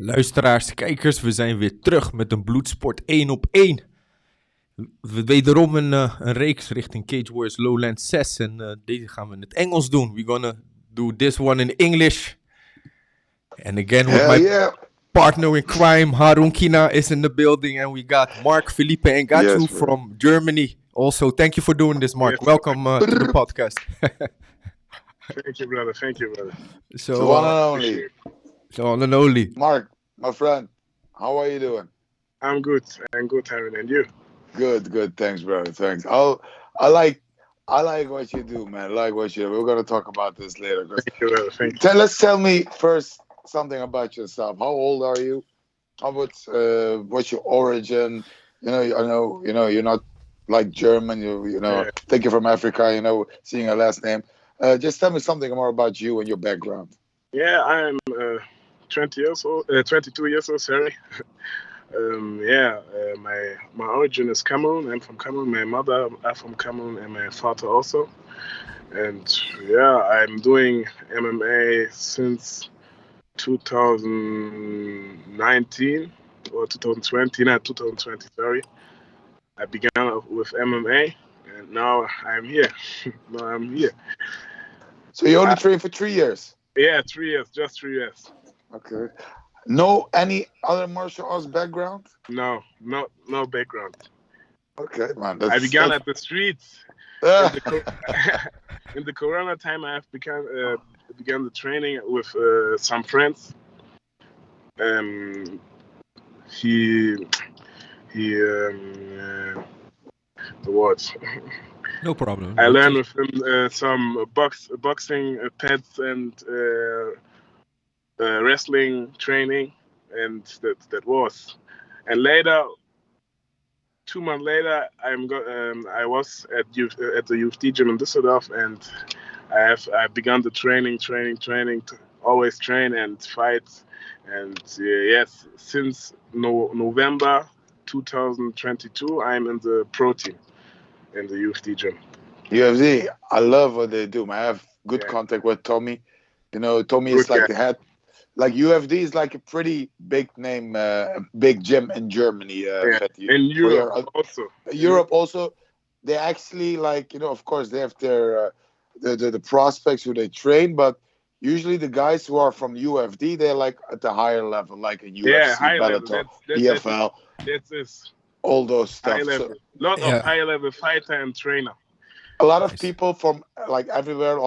Luisteraars, kijkers, we zijn weer terug met een Bloedsport 1 op 1. Wederom een reeks richting Cage Warriors Lowlands 6. En deze gaan we in het Engels doen. We're gonna do this one in English. And again with my partner in crime, Harun Kina, is in the building. And we got Marc-Philippe Ngatchou from Germany. Also, thank you for doing this, Mark. Yes. Welcome to the podcast. Thank you, brother. Thank you, brother. So, one and only. So one and only. Mark, my friend, how are you doing? I'm good. I'm good, Harun. And you? Good. Thanks, brother. Thanks. I like what you do, man. I like what you do. We're gonna talk about this later. Thank you, brother. Thank you. Let's tell me first something about yourself. How old are you? What's your origin? I know you're not like German. I think you're from Africa. Seeing your last name. Just tell me something more about you and your background. Yeah, I'm 22 years old. Sorry. My origin is Cameroon. I'm from Cameroon. My mother are from Cameroon, and my father also. And I'm doing MMA since 2019 or 2020. Not 2020. Sorry. I began with MMA, and now I'm here. So you only trained for 3 years? Yeah, 3 years. Just 3 years. Okay. No any other martial arts background? No background. Okay, man. I began at the streets. In the Corona time, I have began the training with some friends. The words. No problem. I learned with him some boxing pads and wrestling training, and that was. And later, 2 months later, I was at the UFD gym in Düsseldorf, and I began the training to always train and fight. And since November 2022, I'm in the pro team in the UFD gym. UFD, I love what they do. I have good contact with Tommy. Tommy is like the head. Like UFD is like a pretty big name, big gym in Germany. In Europe also. Europe also. They actually of course they have their the prospects who they train, but usually the guys who are from UFD, they're like at the higher level, like in UFC, Bellator, EFL. That's all those stuff. High level. Lot of high level fighter and trainer. A lot of people from like everywhere,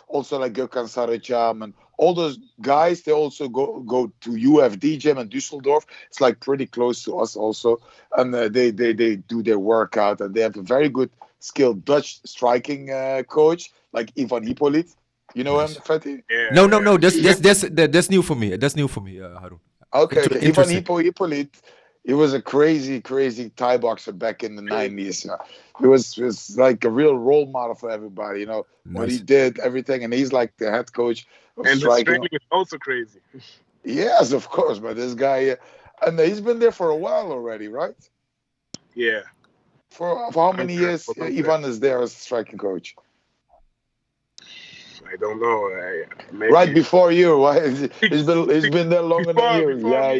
also like Gökhan Sarıcam and all those guys, they also go to UFD gym in Düsseldorf. It's like pretty close to us also, and they do their workout, and they have a very good skilled Dutch striking coach like Ivan Hippolyt. You know him, Fatih? Yeah. No. That's new for me. That's new for me, Harun. Okay. Ivan Hippolyt. He was a crazy Thai boxer back in the 90s. He was like a real role model for everybody. Nice. What he did, everything, and he's like the head coach of and striking. His training is also crazy. Yes, of course, but this guy, and he's been there for a while already, right? Yeah. For how many years Ivan is there as striking coach? I don't know. Maybe. Right before you, right? He's been there longer than you. Yeah.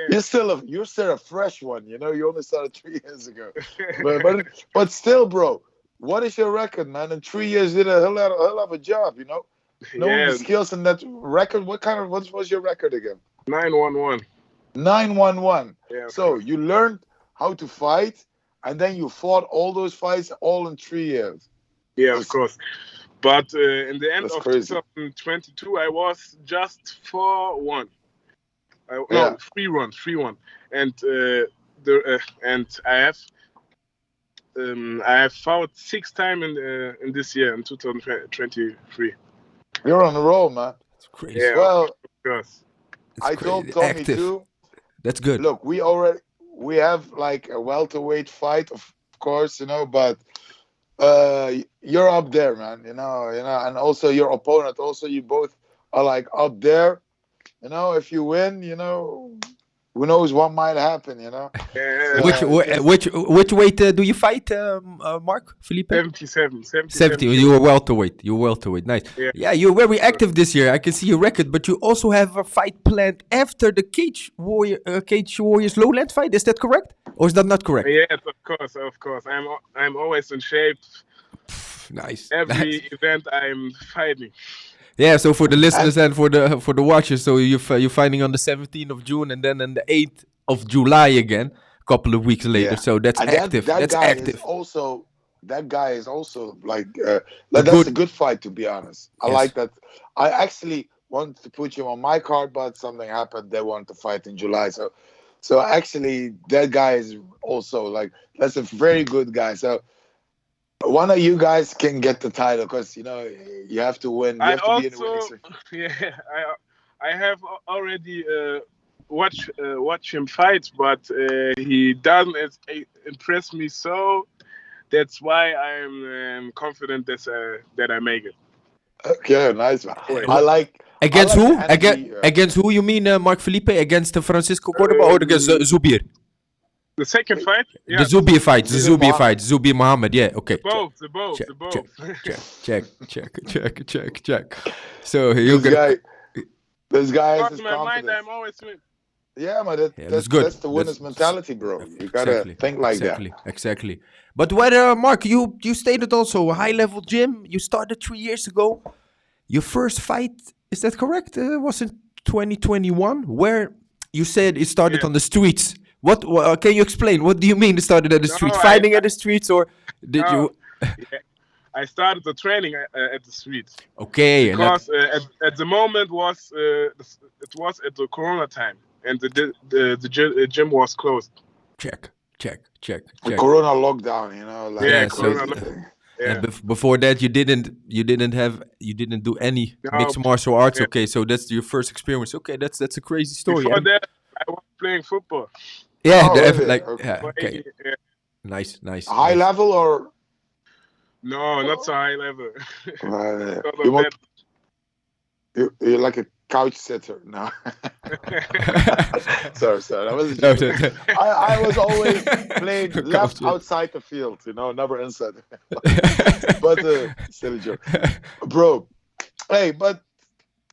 You're still a fresh one. You only started 3 years ago. but still, bro, what is your record, man? In 3 years, you did a hell of a job. Knowing the skills and that record. What was your record again? 9-1-1. 9-1-1. Yeah. So you learned how to fight, and then you fought all those fights all in 3 years. Yeah, of course. But in the end of crazy. 2022, I was just 4-1. 3-1, and I have fought 6 times in this year in 2023. You're on the roll, man. It's crazy. Yeah, well, of course. I told Tommy active. Too. That's good. Look, we have like a welterweight fight, of course, but you're up there, man. And also your opponent. Also, you both are like up there. If you win, who knows what might happen, you know? Yeah, Which weight do you fight, Marc-Philippe? 77. 70. You were welterweight. Nice. Yeah. Yeah, you're very active this year. I can see your record, but you also have a fight planned after the Cage Warriors Lowlands fight. Is that correct, or is that not correct? Yes, of course. I'm always in shape. Nice. Every event I'm fighting. Yeah, so for the listeners and for the watchers, so you're fighting on the 17th of June and then on the 8th of July again, a couple of weeks later. So that's active. That's active. That guy is also like that's a good fight, to be honest. I like that. I actually wanted to put him on my card, but something happened. They wanted to fight in July, so actually that guy is also like, that's a very good guy. So one of you guys can get the title, because you know you have to win. You have to be in the winning section. I have already watch him fight, but he doesn't impress me. So that's why I'm confident that I make it. Okay, nice man. I like. Against who? Against who? You mean Marc-Philippe? Against Francisco Cordoba or against Zubir? The second fight? Yeah. The Zubir fight. Zubir Mohammed. Yeah, okay. The both. Check. So you this guy is in my mind, I'm always win. Yeah, man, that's good. That's the winner's mentality, bro. You gotta think like that. Exactly. But whether Mark, you stated also a high-level gym. You started 3 years ago. Your first fight, is that correct? Was in 2021, where you said it started on the streets. What can you explain? What do you mean it started at the streets? Fighting at the streets, or did you? I started the training at the streets. Okay. Because at the moment it was at the Corona time, and the gym was closed. Check. The Corona lockdown, you know. Like, Corona lockdown. Yeah. And before that, you didn't do any mixed martial arts. Yeah. Okay, so that's your first experience. Okay, that's a crazy story. Before that, I was playing football. Yeah, really? Okay. Nice. High level or? No, not so high level. You're like a couch sitter now. sorry. That was a joke. I was always playing left outside the field, you know, never inside. But silly joke, bro. Hey, but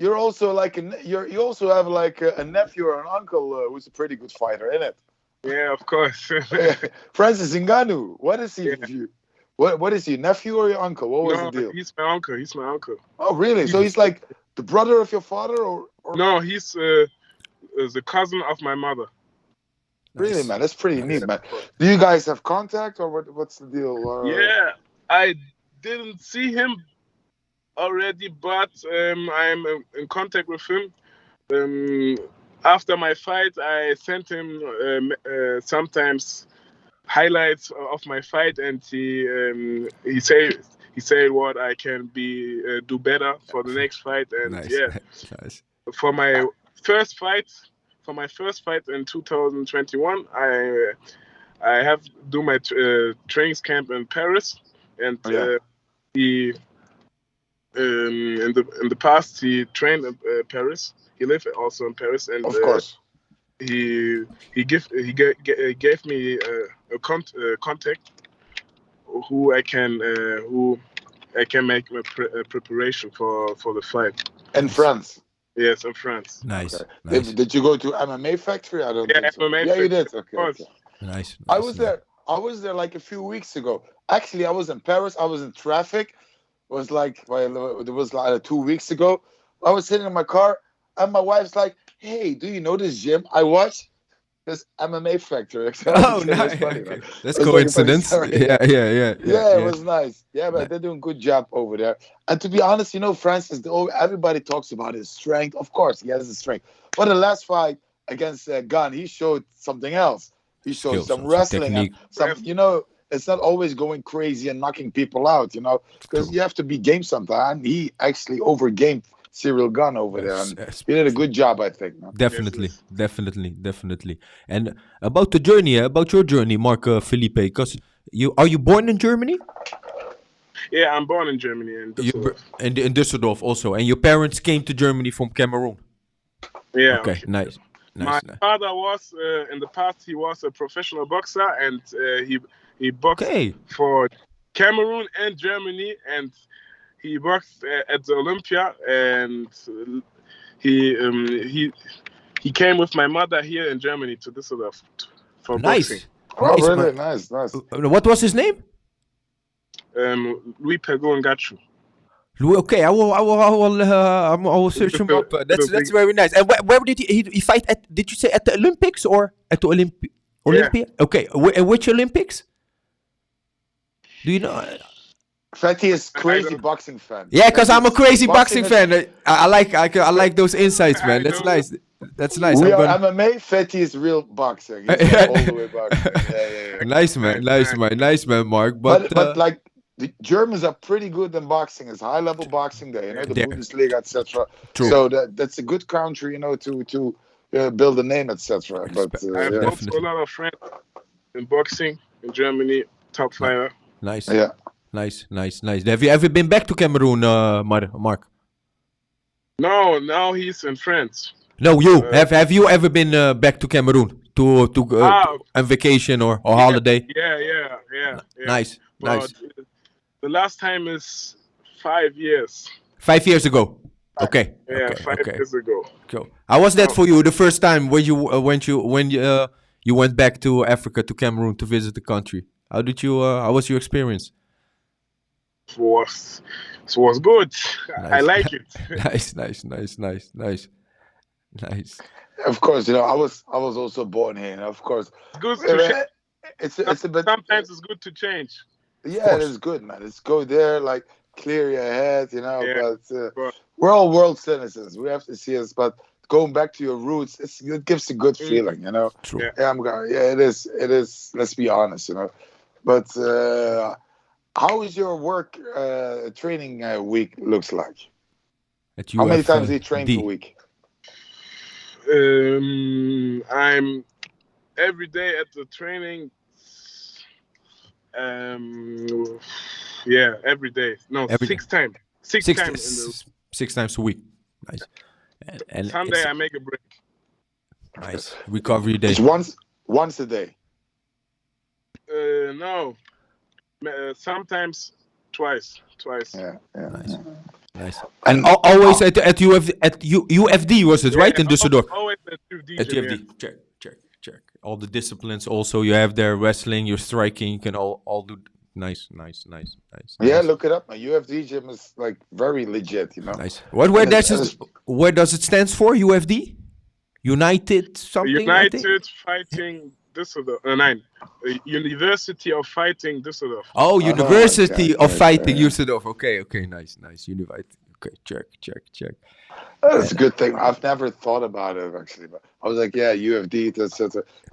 you're also like you also have like a nephew or an uncle who's a pretty good fighter, isn't it? Yeah, of course. Francis Ngannou. What is he? Yeah. What is he? Nephew or your uncle? What was the deal? He's my uncle. Oh, really? So he's like the brother of your father, or? No, he's the cousin of my mother. Really, nice. Man, that's pretty neat, man. Do you guys have contact, or what's the deal? Yeah, I didn't see him already, but I'm in contact with him. After my fight, I sent him sometimes highlights of my fight, and he said what I can do better for the next fight. And nice. For my first fight in 2021, I have do my training camp in Paris, and he in the past he trained in Paris. He lived also in Paris, and of course he gave me a contact who I can make a preparation for the fight. In France. Yes, in France. Nice. Okay. Nice. Did you go to MMA Factory? I don't think so. MMA Yeah, Factory. You did. Okay. Nice. I was there like a few weeks ago. Actually, I was in Paris. I was in traffic. It was like 2 weeks ago. I was sitting in my car, and my wife's like, "Hey, do you know this gym? I watched this MMA Factory." Oh, nice. Funny, that's coincidence. Like yeah. It was nice. Yeah, but they're doing a good job over there. And to be honest, you know, Francis, everybody talks about his strength. Of course, he has his strength. But the last fight against Gunn, he showed something else. He showed some wrestling, and some, you know, it's not always going crazy and knocking people out, you know, because you have to be game sometimes. And he actually overgamed Cyril Gunn over there, and he did a good job, I think. No? Definitely. And about the journey, about your journey, Marc-Philippe, because are you born in Germany? Yeah, I'm born in Germany, in Düsseldorf. In Düsseldorf also, and your parents came to Germany from Cameroon. Yeah. Okay, nice. nice. My father was in the past. He was a professional boxer, and he boxed for Cameroon and Germany, and he boxed at the Olympia, and he came with my mother here in Germany to Düsseldorf for boxing. Oh, really? Nice. What was his name? Louis Pergaud Ngatchou. Okay, I will search him up. That's very nice. And where did he fight at? Did you say at the Olympics or at the Olympia? Yeah. Okay, which Olympics? Do you know? Fatty is crazy boxing fan. Yeah, because I'm a crazy boxing fan. I like those insights, man. That's nice. That's nice. We are MMA. Fatty is real boxing. He's all the way boxing. Yeah. Nice man, Mark. But like the Germans are pretty good in boxing. It's high level boxing there. You know, the Bundesliga, etc. So that's a good country, you know, to build a name, etc. But I have also a lot of friends in boxing in Germany. Top fighter. Nice. Yeah. Nice. Have you ever been back to Cameroon, Mark? No, now he's in France. No, you have you ever been back to Cameroon to on vacation or holiday? Yeah. Nice. The last time is 5 years. 5 years ago. Okay. Yeah, 5 years ago. Cool. How was that for you? The first time when you went back to Africa, to Cameroon, to visit the country? How did you? How was your experience? It was good. Nice. I like it. Nice. Of course, you know, I was also born here. And of course, good to it's a bit. Sometimes it's good to change. Yeah, it is good, man. It's go there, like clear your head, you know. Yeah, but we're all world citizens. We have to see us, but going back to your roots, it gives a good feeling, you know. True. Yeah, it is. Let's be honest, you know. But how is your work training week looks like? How many times do you train per week? I'm every day at the training. Every day. No, every 6 times. 6 times. 6 times a week. Nice. And Sunday I make a break. Nice. Recovery day. It's once a day. No. Sometimes twice. Yeah. Nice. And always at UFD was it, right? In Düsseldorf. Always at UFD. At UFD. Yeah. Check. All the disciplines also you have there, wrestling, you're striking, you can all do nice. Yeah, look it up. My UFD gym is like very legit, you know. Nice. Where does it stand for? UFD? United something? United Fighting Düsseldorf. University of Fighting Düsseldorf. Oh, University of Fighting Düsseldorf. Okay, nice. University. Okay, check. That's a good thing. I've never thought about it actually, but I was like, yeah, UFD. That's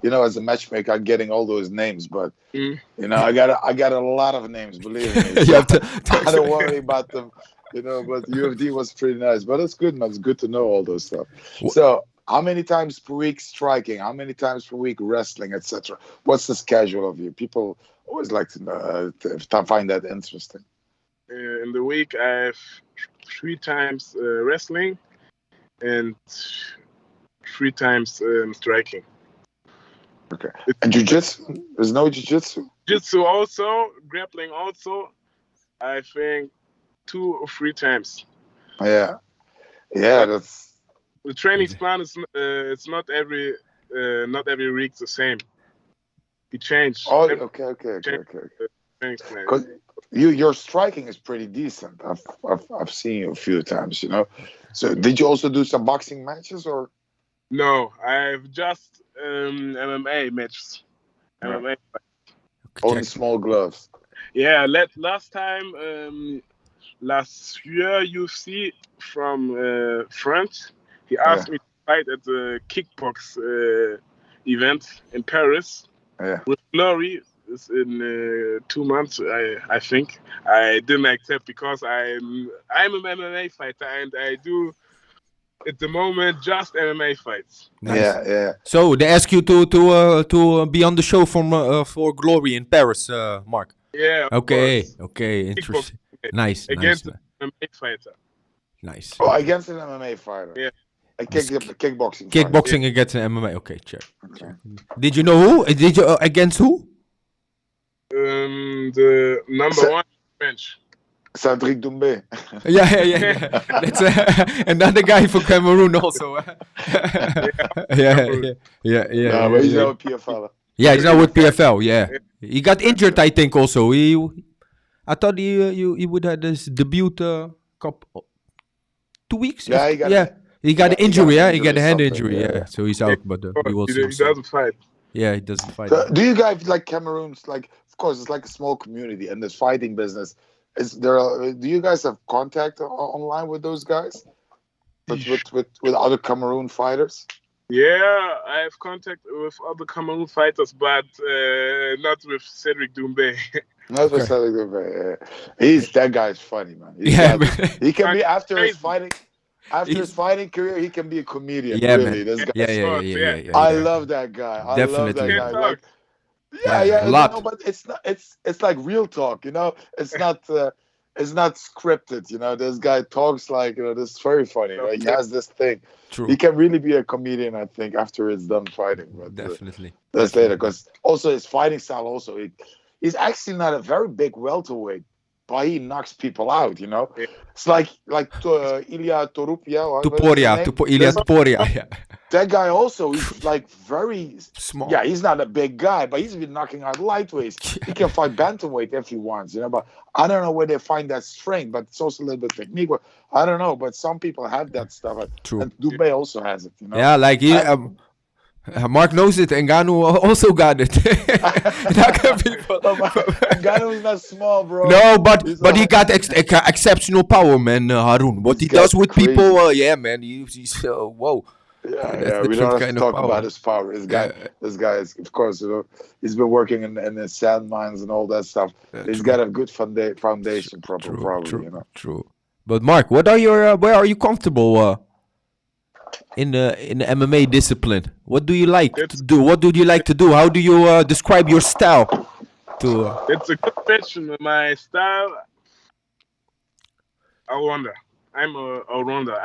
you know, as a matchmaker, I'm getting all those names, but you know, I got a lot of names. Believe me, so I don't worry about them. You know, but UFD was pretty nice. But it's good, man. It's good to know all those stuff. So, how many times per week striking? How many times per week wrestling, etc.? What's the schedule of you? People always like to know, to find that interesting. In the week, I have 3 times wrestling and 3 times striking. Okay. And jiu-jitsu? There's no jiu-jitsu? Jiu-jitsu also, grappling also, I think 2 or 3 times. Yeah, that's... The training plan is it's not every week the same. It changed. Oh, okay. Because your striking is pretty decent. I've seen you a few times, you know. So did you also do some boxing matches or? No, I've just MMA matches. MMA fights. Only small gloves. Yeah, last time, last year UFC from France, he asked me to fight at the kickbox event in Paris with Glory. It's in 2 months, I think. I didn't accept because I'm an MMA fighter and I do at the moment just MMA fights. Nice. Yeah. So they ask you to be on the show for Glory in Paris, Mark. Yeah. Okay. Interesting. Nice. Against an MMA fighter. Nice. Oh, against an MMA fighter. Yeah. Kickboxing. Kickboxing against MMA. Okay, check. Okay. Did you know who? Did you against who? The number one French. Cedric Doumbé. Yeah. That's another guy from Cameroon also. Yeah. But he's now a PFL. Yeah, he's now with PFL. Yeah, he got injured, I think. Also, I thought he would have this debut couple 2 weeks. Yeah, he got an injury. He got a hand something, injury. Yeah, so he's out. But we will see. He doesn't fight. Yeah, he doesn't fight. So, do you guys like Cameroon's? Like, of course, it's like a small community, and this fighting business. Do you guys have contact online with those guys? With other Cameroon fighters? Yeah, I have contact with other Cameroon fighters, but not with Cedric Doumbé. Not with Cedric Doumbé. That guy's funny, man. He can be after his fighting. After his fighting career, he can be a comedian. Yeah, really. man. This guy. Yeah. I love that guy. Definitely. I love that guy. Like, a lot. You know, but it's like real talk, you know. It's not scripted, you know. This guy talks like, you know, this is very funny. Like, he has this thing. True. He can really be a comedian, I think, after it's done fighting. But Definitely. that's later, because also his fighting style also he's actually not a very big welterweight, but he knocks people out, you know. Yeah. It's like Ilya Topuria. Ilya Topuria. Yeah. That guy also, he's like very Small. Yeah, he's not a big guy, but he's been knocking out lightweights. He can fight bantamweight if he wants, you know. But I don't know where they find that strength, but it's also a little bit technique. But I don't know, but some people have that stuff. True. And Doumbé also has it, you know. Yeah, like Mark knows it, and Ngannou also got it. Ngannou is not small, bro. No, but he got exceptional power, man, Haroon. What he does with crazy. people, yeah, man, he's whoa. Yeah, we don't have to talk about his power. This guy is, of course, you know, he's been working in the sand mines and all that stuff. He's got a good foundation, probably, you know. True. But Mark, where are you comfortable in the MMA discipline? What do you like to do? What do you like to do? How do you describe your style? It's a good question. My style, all-rounder. I'm a all-rounder.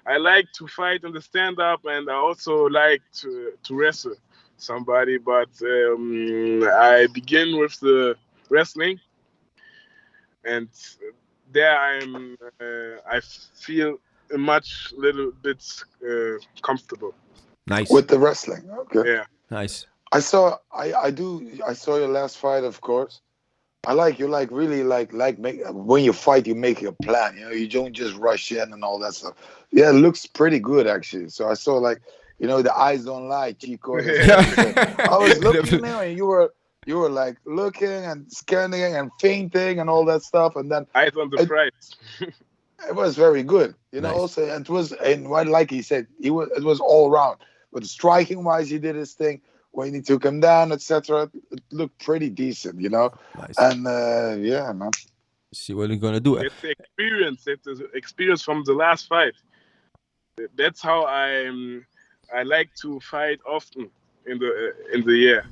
I like to fight in the stand-up, and I also like to wrestle somebody. But I begin with the wrestling, and there I feel little bit comfortable. Nice. With the wrestling, okay. Yeah. Nice. I saw your last fight, of course. I like you when you fight, you make a plan. You know, you don't just rush in and all that stuff. Yeah, it looks pretty good actually. So I saw the eyes don't lie, Chico. I was looking at you, and you were like looking and scanning and fainting and all that stuff, and then eyes on the prize. It was very good, you know. Nice. Also, and like he said, it was all round. But striking wise, he did his thing. When he took him down, etc., it looked pretty decent, you know. Nice. And yeah, man. See what you're gonna do. It's the experience. It's the experience from the last fight. That's how I like to fight often in the year.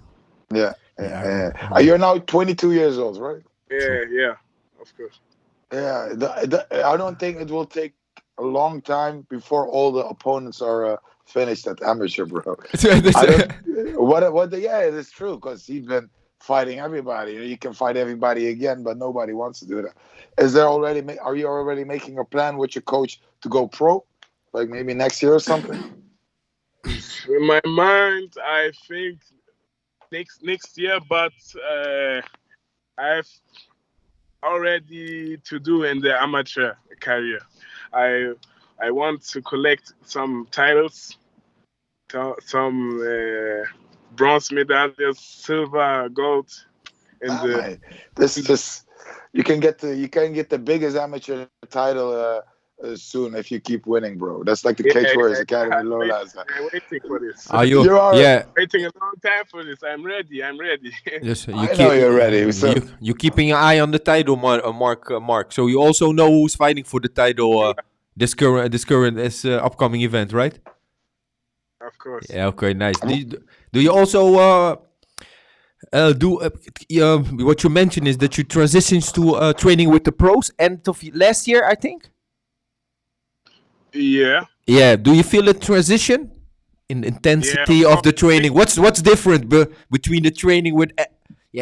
Yeah. You're now 22 years old, right? Yeah, of course. Yeah, I don't think it will take a long time before all the opponents are finished at amateur, bro. It is true, because he's been fighting everybody. You can fight everybody again, but nobody wants to do that. Are you already making a plan with your coach to go pro, like maybe next year or something? In my mind, I think next year, but I've already to do in the amateur career. I want to collect some titles, some bronze medals, silver, gold. You can get the biggest amateur title soon if you keep winning, bro. That's like the Cage Warriors Academy Lowlands. I'm waiting for this. Are you? Waiting a long time for this. I'm ready. Yes, I know you're ready. So. You keeping an eye on the title, Mark. So you also know who's fighting for the title. This current upcoming event, right? Of course. Yeah. Okay. Nice. Do you also what you mentioned is that you transitioned to training with the pros end of last year, I think. Yeah. Yeah. Do you feel a transition in intensity of the training? What's different between the training with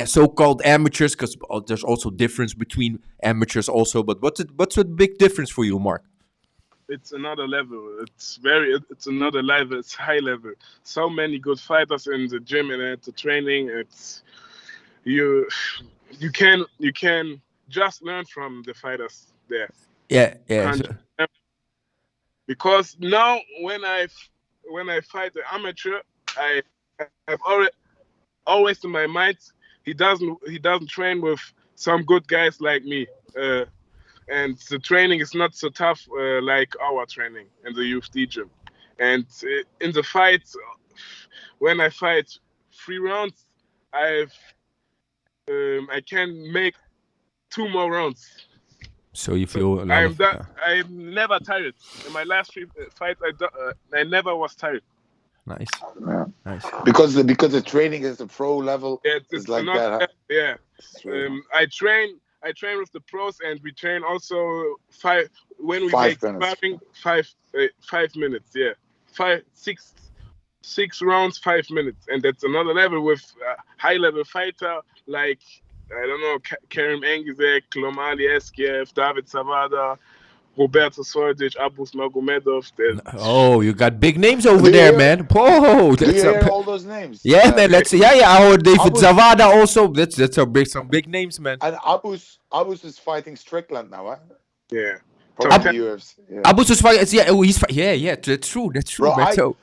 so-called amateurs? Because there's also difference between amateurs also. But what's a big difference for you, Mark? It's another level. It's another level. It's high level. So many good fighters in the gym and at the training. It's you can just learn from the fighters there. Yeah. Because now when I fight the amateur, I have always in my mind he doesn't train with some good guys like me. And the training is not so tough like our training in the UFC gym. And in the fights, when I fight 3 rounds, I can make 2 more rounds. So you feel I'm never tired. In my last 3 fights, I never was tired. Nice. Yeah. Nice. Because the training is the pro level. Yeah, it's like that. Huh? Yeah. I train with the pros, and we train also 5 when we 5 make minutes. sparring 5 minutes. Yeah, 6 rounds, 5 minutes, and that's another level with high level fighter like I don't know Karim Engizek, Klomali Eskiev, David Savada, Roberto Soldic, Abus Magomedov. Oh, you got big names over there, man. Whoa, do you hear all those names? Yeah, man. I heard David Zavada also. That's some big names, man. And Abus is fighting Strickland now, huh? Yeah. From the UFC. Yeah. Abus is fighting. Yeah. That's true. Bro, man.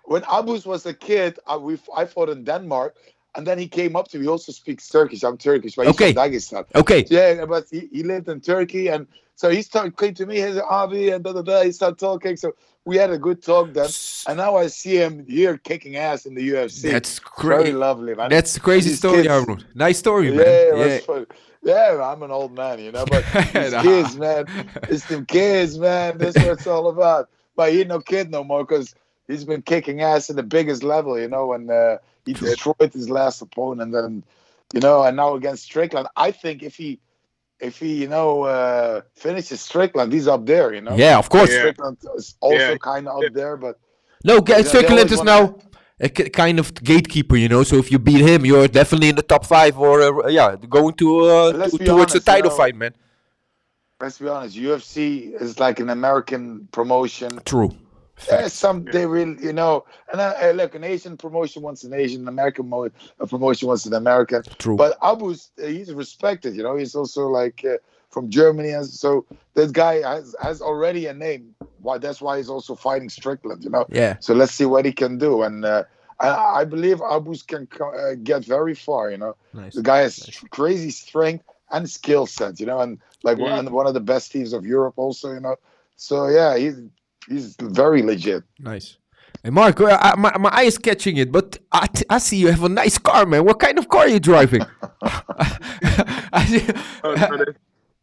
When Abus was a kid, I fought in Denmark, and then he came up to me. He also speaks Turkish. I'm Turkish, but he's from Dagestan. Okay. Yeah, but he lived in Turkey, and so he came to me. He said, "Abi," and he started talking. So we had a good talk then, and now I see him here kicking ass in the UFC. That's crazy. Very lovely, man. That's a crazy story, Arun. Nice story, man. Yeah. Yeah, I'm an old man, but these kids, man. It's them kids, man. That's what it's all about. But he's no kid no more because he's been kicking ass at the biggest level, and he destroyed his last opponent, and and now against Strickland. I think if he finishes Strickland, he's up there, Yeah, of course. Strickland is also kind of up there, but Strickland is now a kind of gatekeeper, So if you beat him, you're definitely in the top 5, or going towards a title fight, man. Let's be honest. UFC is like an American promotion. True. They really, and look, an Asian promotion wants an Asian, an American promotion wants an American. True. But Abus, he's respected, He's also like from Germany, and so this guy has already a name. That's why he's also fighting Strickland, Yeah. So let's see what he can do, and I believe Abus can get very far, Nice. The guy has crazy strength and skill set, and like one of the best teams of Europe, also, So yeah, he's very legit. Nice. Hey, Mark, my eye is catching it, but I see you have a nice car, man. What kind of car are you driving?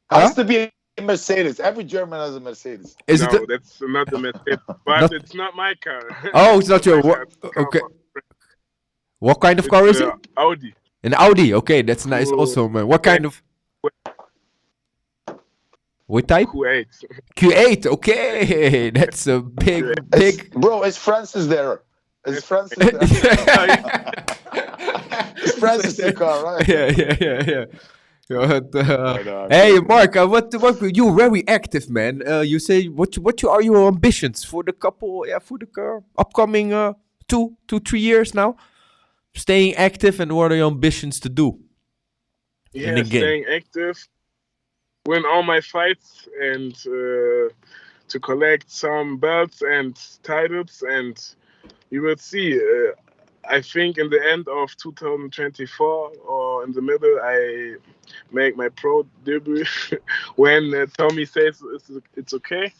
Has to be a Mercedes. Every German has a Mercedes. That's not a Mercedes, but it's not my car. Oh, it's not your. Okay. What kind of car is it? Audi. An Audi. Okay, that's nice. Also, man. What kind of? What type? Q8. Q8. Okay, that's a big. Bro, is Francis there? Is Francis there? Is Francis in the car, right? Yeah. Hey, Mark, what you're very active, man. You say what are your ambitions for the upcoming 2-3 years now? Staying active, and what are your ambitions to do in the game? Staying active, win all my fights, and to collect some belts and titles, and you will see. I think in the end of 2024 or in the middle, I make my pro debut when Tommy says it's okay.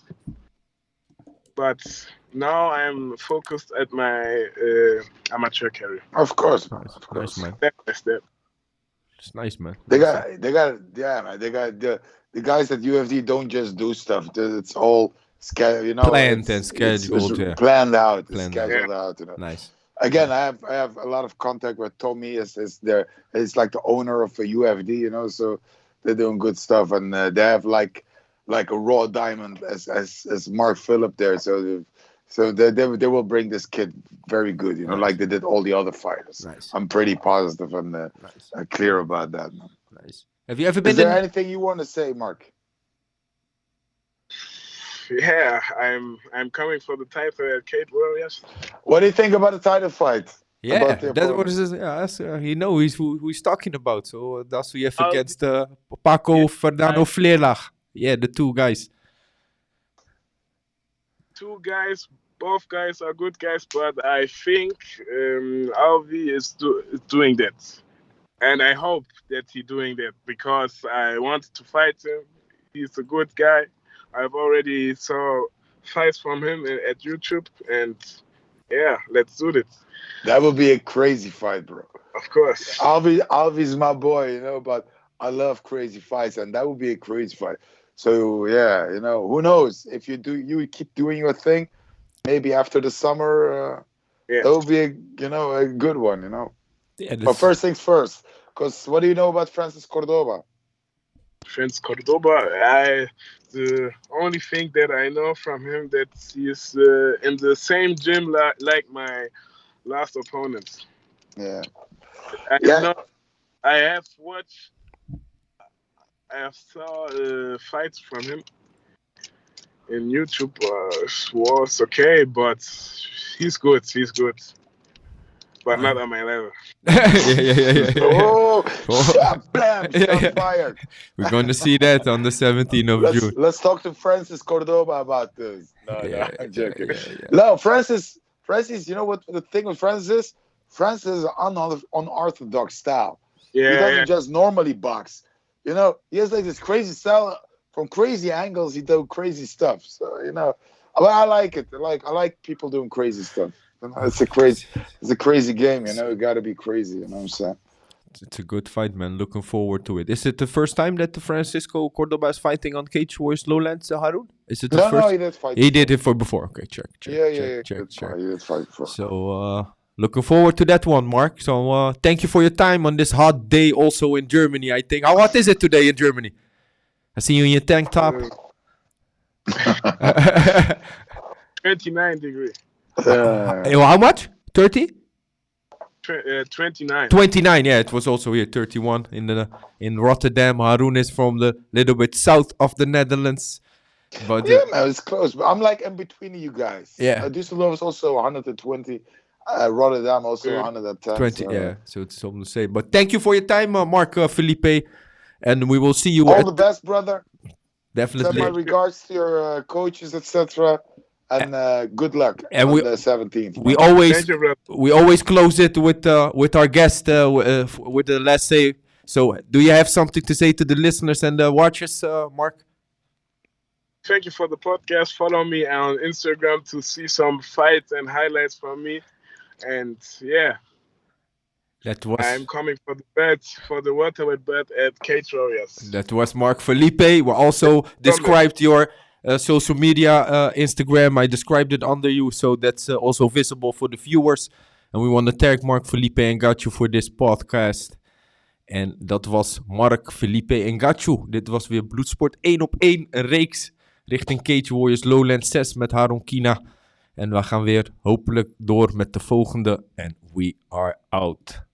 But now I'm focused at my amateur career. Of course, Nice, man. Step by step. It's nice, man. They got the guys at UFC don't just do stuff. It's all planned and scheduled. It's planned out, scheduled out. Nice. Again, I have a lot of contact with Tommy. Is like the owner of a UFD, so they're doing good stuff, and they have like like a raw diamond as Marc-Philippe there. So they will bring this kid very good, like they did all the other fighters. Nice. I'm pretty positive and clear about that. Man. Nice. Have you ever been Is there anything you want to say, Mark? Yeah, I'm coming for the title at Cage Warriors. What do you think about the title fight? Yeah, that's what it is. He knows who he's talking about. So Dasuyev against Paco Valdano Vleerlaag. Yeah, the two guys. Two guys, both guys are good guys, but I think Alvi is doing that. And I hope that he's doing that because I wanted to fight him. He's a good guy. I've already saw fights from him at YouTube, and yeah, let's do it. That would be a crazy fight, bro. Of course. Alvi's my boy, but I love crazy fights, and that would be a crazy fight. So yeah, who knows? If you keep doing your thing, maybe after the summer, that would be a good one, Yeah, but first things first, because what do you know about Francisco Cordoba? Francisco Cordoba, the only thing that I know from him that he is in the same gym like my last opponent. Yeah. I have saw fights from him in YouTube. Was okay, but he's good. But not on my level. yeah. Oh, blam! Shot fired. We're going to see that on the 17th of June. Let's talk to Francis Cordoba about this. No, I'm joking. Yeah. No, Francis, you know what the thing with Francis is? Francis is an unorthodox style. Yeah, he doesn't just normally box. He has like this crazy style. From crazy angles, he does crazy stuff. So, I like it. I like people doing crazy stuff. It's a crazy game, You got to be crazy, what I'm saying? It's a good fight, man. Looking forward to it. Is it the first time that Francisco Cordoba is fighting on Cage Warriors Lowlands, Harun? Is it the first? No, he did fight. He did it before. Okay, check. Yeah. He did fight before. So, looking forward to that one, Mark. So, thank you for your time on this hot day also in Germany, I think. How hot is it today in Germany? I see you in your tank top. 29 degrees. How much? 30? 29. 29, yeah, it was also here 31 in Rotterdam. Harun is from the little bit south of the Netherlands. But yeah, man, it's close. But I'm like in between you guys. Yeah. Düsseldorf is also 120. Rotterdam also 110. 20, so it's almost the same. But thank you for your time, Marc-Philippe. And we will see you. All the best, brother. Definitely. Send my regards to your coaches, etc. And good luck on the 17th. We always close it with our guest with the last say. So, do you have something to say to the listeners and the watchers, Mark? Thank you for the podcast. Follow me on Instagram to see some fights and highlights from me. And yeah, I'm coming for the bet, for the welterweight bet at Cage Warriors. That was Marc-Philippe. We also described your social media, Instagram. I described it under you, so that's also visible for the viewers. And we want to thank Marc-Philippe Ngatchou voor this podcast. En dat was Marc-Philippe Ngatchou. Dit was weer Bloedsport 1 op 1, een reeks richting Cage Warriors Lowlands 6 met Harun Kina. En we gaan weer hopelijk door met de volgende. En we are out.